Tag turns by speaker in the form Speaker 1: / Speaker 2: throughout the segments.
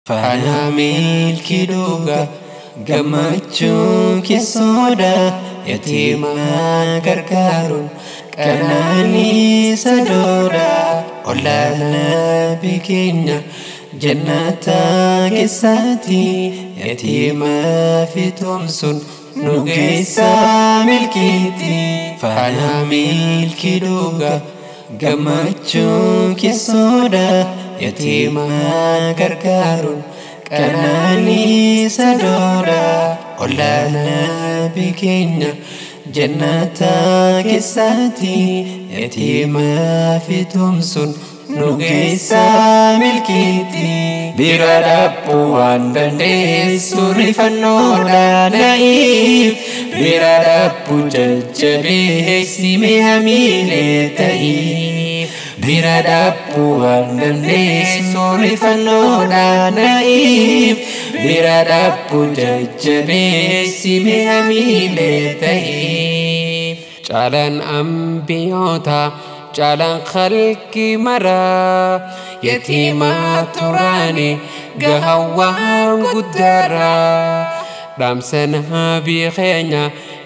Speaker 1: Faana milkii dhugaa gammachuu keessoodha yatiima gargaaruun qananiisa doodha olaanaa bikeenya jannata keessatti yatiima fitumsuun nu geessa milkiitti. Faana milkii dhugaa gammachuu keessoodha yatiima gargaaruun qananiisa doodha olaanaa bikeenya jannata keessatti yatiima fitumsuun nu geessa milkiitti. Bira dhabbuu waan dandeessu rifannoodha na'iif bira dhabbuu jajjabeessi mi'a miilee ta'iif. Bira dhabbuu waan dandeessu rifannoodha na'iif bira dhabbuu jajjabeessi mi'a miilee ta'iif. Caalaan ambiyoota caalaan khalqi maraa yatiima turaani gahawwaan guddaarraa dhaamsa nabii keenya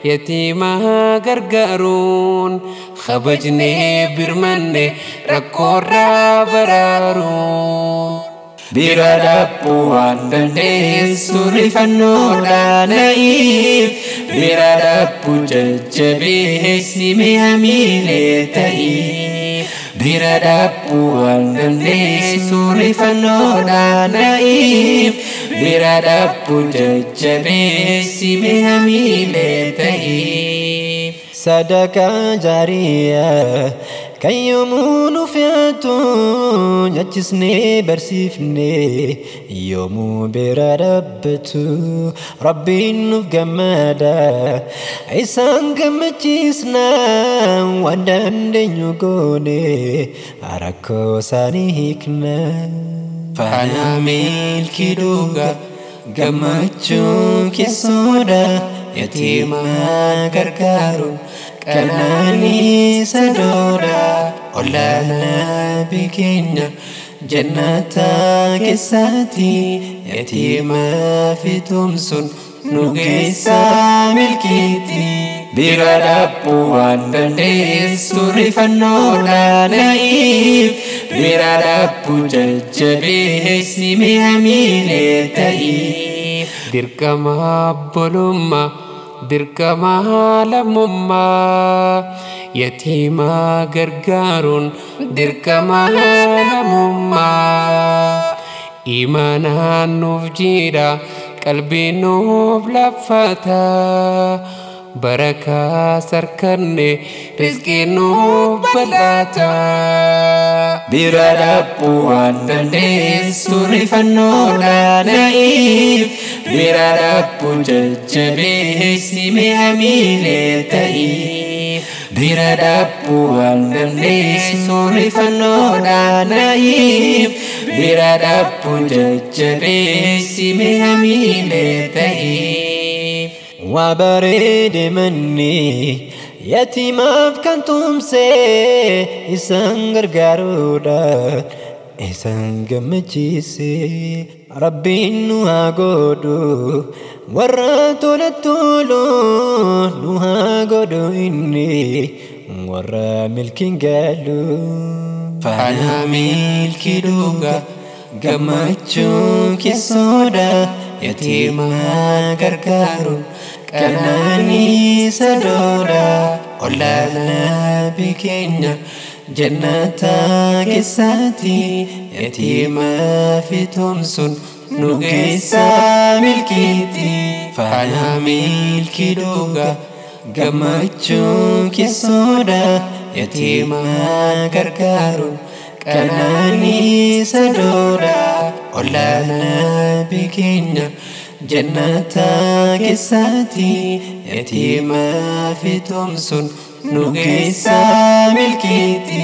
Speaker 1: yatiima gargaaruun kabajnee birmanne rakkoorraa baraaruun. Bira dhabbuu waan dandeessu rifannoodha na'iif bira dhabbuu jajjabeessi mi'a miilee ta'iif. Bira dhabbuu waan dandeessu rifannoodha na'iif bira dhabbuu jajjabeessi mi'a miilee ta'iif. Sadaqaa jaariyaa kan yoomuu nu fe'atu nyaachisnee barsiifnee yoomuu bira dhaabbatu rabbiin nuuf gammada isaan gammachiisna waan dandeenyu goone rakkoo isaanii hiikna. Faana milkii dhugaa gammachuu keessoodha yatiima gargaaruun qananiisa doodha olaanaa bikeenya jannata keessatti yatiima fitumsuun nu geessa milkiitti. Bira dhabbuu waan dandeessu rifannoodha na'iif bira dhabbuu jajjabeessi mi'a miilee ta'iif. Dirqama obbolummaa dirqama lammummaa yatiima gargaaruun dirqama lammummaa. Imaanaan nuuf jiidha qalbiin nuuf laffata barakaa sarkanne rizqiin nuuf bal'ata. Bira dhabbuu waan dandeessu rifannoodha na'iif bira dhabbuu jajjabeessi mi'a miilee ta'iif. Bira dhabbuu waan dandeessu rifannoodha na'iif bira dhabbuu jajjabeessi mi'a miilee ta'iif. Waa bareede manni yatiimaaf kan tumse isaan gargaaruudhaan isaan gammachiise rabbiin nu haa godhu warra tola tolu nu haa godhu inni warra milkiin galu. Faana milkii dhugaa gammachuu keessoodha yatiima gargaaruun qananiisa doodha olaanaa bikeenya jannata keessatti yatiima fitumsuun nu geessa milkiitti. Faana milkii dhugaa gammachuu keessoodha yatiima gargaaruun qananiisa doodha olaanaa bikeenya jannata keessatti yatiima fitumsuun nu geessa milkiitti.